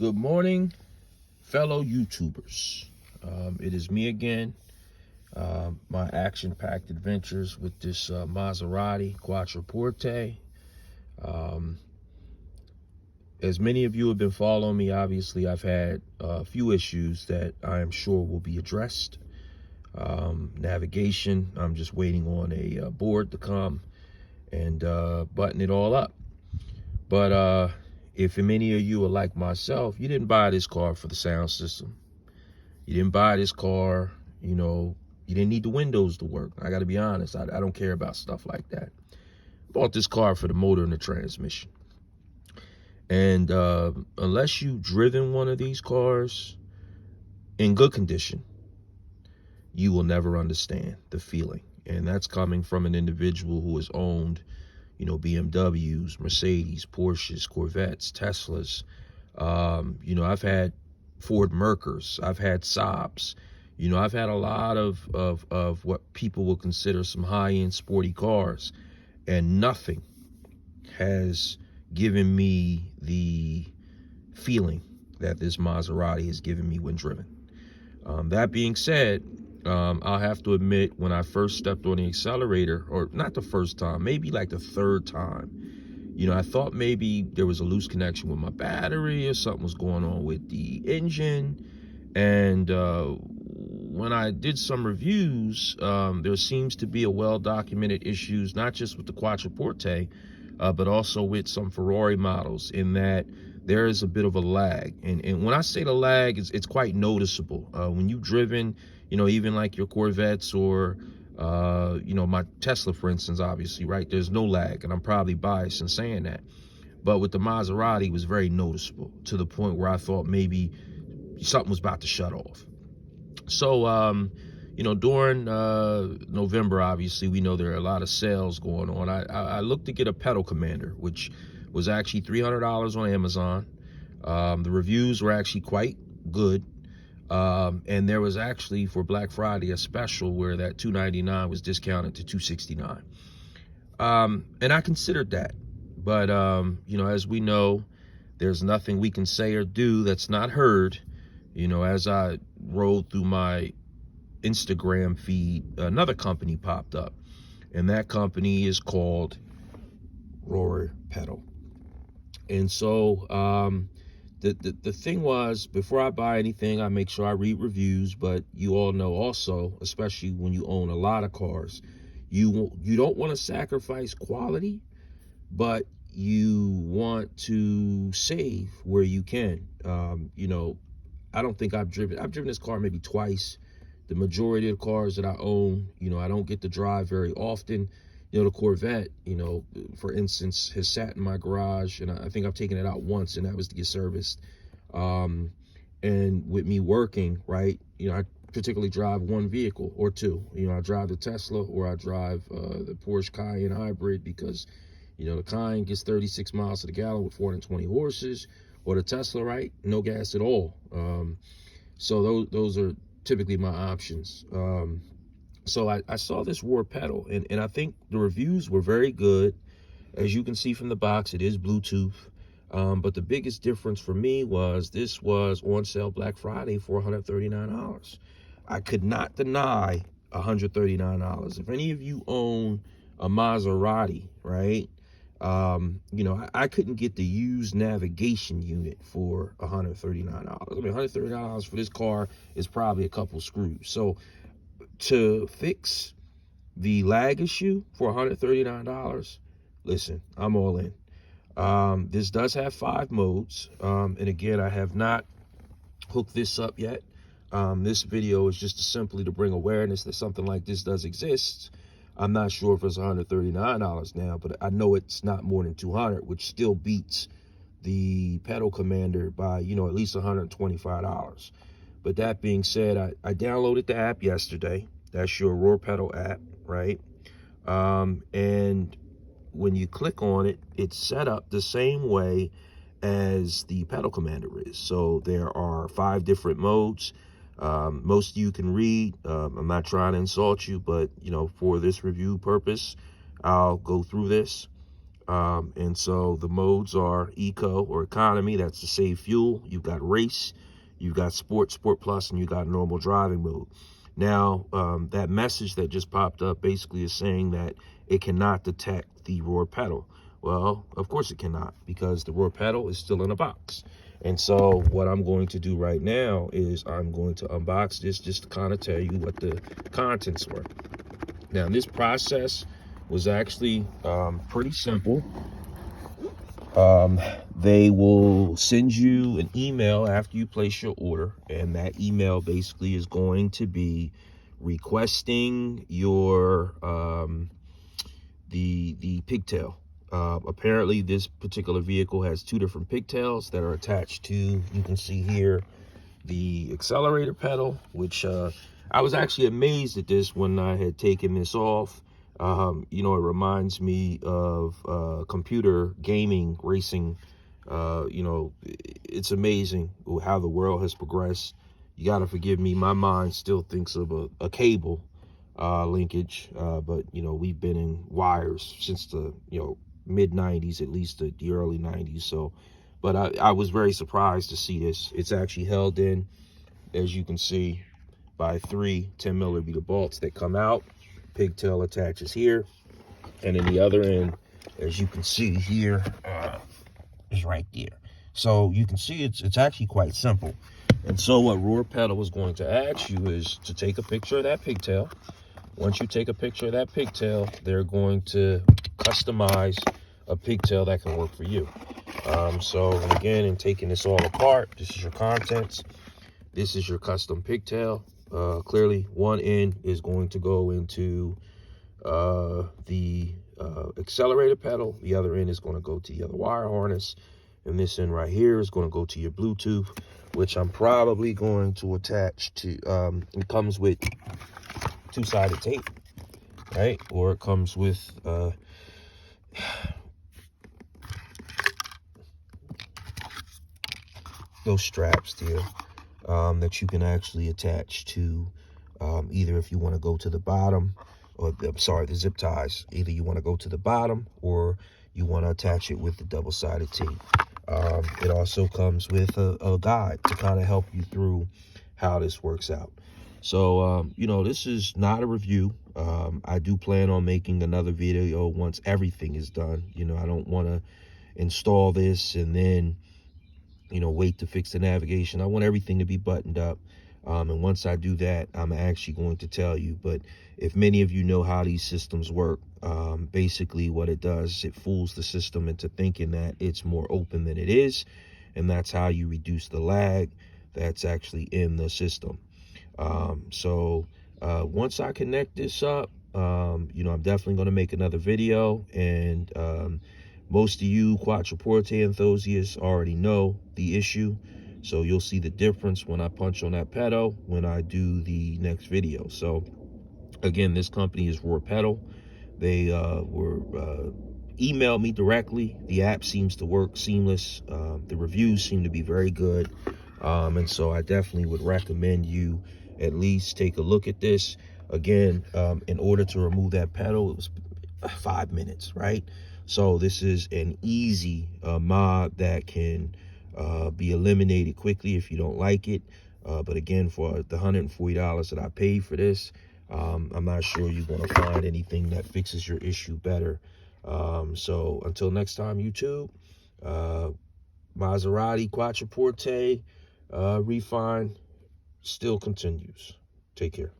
Good morning, fellow YouTubers. It is me again. My action-packed adventures with this Maserati Quattroporte. As many of you have been following me, obviously I've had a few issues that I am sure will be addressed. Navigation, I'm just waiting on a board to come and button it all up. But if many of you are like myself, you didn't buy this car for the sound system. You didn't buy this car, you didn't need the windows to work. I got to be honest, I don't care about stuff like that. Bought this car for the motor and the transmission. And unless you've driven one of these cars in good condition, you will never understand the feeling. And that's coming from an individual who has owned, BMWs, Mercedes, Porsches, Corvettes, Teslas. I've had Ford Mercers, I've had Saabs. I've had a lot of what people will consider some high-end sporty cars, and nothing has given me the feeling that this Maserati has given me when driven. That being said, I'll have to admit, when I first stepped on the accelerator, or not the first time, maybe like the third time, I thought maybe there was a loose connection with my battery or something was going on with the engine. And when I did some reviews, there seems to be a well-documented issues, not just with the Quattroporte, but also with some Ferrari models, in that there is a bit of a lag. And when I say the lag, it's quite noticeable. When you've driven, even like your Corvettes or, my Tesla, for instance, obviously, right? There's no lag, and I'm probably biased in saying that. But with the Maserati, it was very noticeable, to the point where I thought maybe something was about to shut off. So, during November, obviously, we know there are a lot of sales going on. I looked to get a pedal commander, which was actually $300 on Amazon. The reviews were actually quite good. And there was actually, for Black Friday, a special where that $299 was discounted to $269. And I considered that. But, as we know, there's nothing we can say or do that's not heard. As I rolled through my Instagram feed, another company popped up. And that company is called Roar Pedal. And so the thing was, before I buy anything, I make sure I read reviews. But you all know also, especially when you own a lot of cars, you don't want to sacrifice quality, but you want to save where you can. I don't think I've driven this car maybe twice. The majority of the cars that I own, I don't get to drive very often. The Corvette, for instance, has sat in my garage, and I think I've taken it out once, and that was to get serviced. And with me working, right, I particularly drive one vehicle or two. I drive the Tesla, or I drive the Porsche Cayenne hybrid, because, the Cayenne gets 36 miles to the gallon with 420 horses, or the Tesla, right, no gas at all. So those are typically my options. So I saw this Roar pedal, and I think the reviews were very good. As you can see from the box, it is Bluetooth. But the biggest difference for me was this was on sale Black Friday for $139. I could not deny $139. If any of you own a Maserati, right, I couldn't get the used navigation unit for $139. I mean, $139 for this car is probably a couple screws. So to fix the lag issue for $139, listen, I'm all in. This does have 5 modes. And again, I have not hooked this up yet. This video is just simply to bring awareness that something like this does exist. I'm not sure if it's $139 now, but I know it's not more than $200, which still beats the pedal commander by, at least $125. But that being said, I downloaded the app yesterday. That's your Roar Pedal app, right? And when you click on it, it's set up the same way as the pedal commander is. So there are 5 different modes. Most of you can read. I'm not trying to insult you, but, for this review purpose, I'll go through this. And so the modes are eco or economy, that's to save fuel. You've got race, you've got sport, sport plus, and you got normal driving mode. Now, that message that just popped up basically is saying that it cannot detect the rear pedal. Well, of course it cannot, because the rear pedal is still in a box. And so what I'm going to do right now is I'm going to unbox this just to kind of tell you what the contents were. Now, this process was actually pretty simple. They will send you an email after you place your order, and that email basically is going to be requesting your the pigtail. Apparently this particular vehicle has 2 different pigtails that are attached to, you can see here, the accelerator pedal, which I was actually amazed at this when I had taken this off. You know, it reminds me of computer gaming racing. You know, it's amazing how the world has progressed. You got to forgive me, my mind still thinks of a cable linkage, but you know, we've been in wires since the mid 90s, at least the early 90s. So but I was very surprised to see this. It's actually held in, as you can see, by 3 10mm bolts that come out. Pigtail attaches here, and then the other end, as you can see here, is right there. So you can see it's actually quite simple. And so what rear pedal was going to ask you is to take a picture of that pigtail. Once you take a picture of that pigtail, they're going to customize a pigtail that can work for you. So again, in taking this all apart, this is your contents. This is your custom pigtail. Clearly, one end is going to go into the accelerator pedal. The other end is going to go to the other wire harness. And this end right here is going to go to your Bluetooth, which I'm probably going to attach to, it comes with 2-sided tape, right? Or it comes with those straps there that you can actually attach to either, if you want to go to the bottom, or I'm sorry, the zip ties. Either you want to go to the bottom or you want to attach it with the double-sided tape. It also comes with a guide to kind of help you through how this works out. So, you know, this is not a review. I do plan on making another video once everything is done. You know, I don't want to install this and then, you know, wait to fix the navigation. I want everything to be buttoned up. And once I do that, I'm actually going to tell you. But if many of you know how these systems work, basically what it does, it fools the system into thinking that it's more open than it is. And that's how you reduce the lag that's actually in the system. So once I connect this up, you know, I'm definitely going to make another video. And most of you Quattroporte enthusiasts already know the issue. So you'll see the difference when I punch on that pedal when I do the next video. So again, this company is Rear Pedal. They emailed me directly. The app seems to work seamless. The reviews seem to be very good. And so I definitely would recommend you at least take a look at this. Again, in order to remove that pedal, it was 5 minutes, right? So this is an easy mod that can be eliminated quickly if you don't like it. But again, for the $140 that I paid for this, I'm not sure you're going to find anything that fixes your issue better. So until next time, YouTube, Maserati Quattroporte refine still continues. Take care.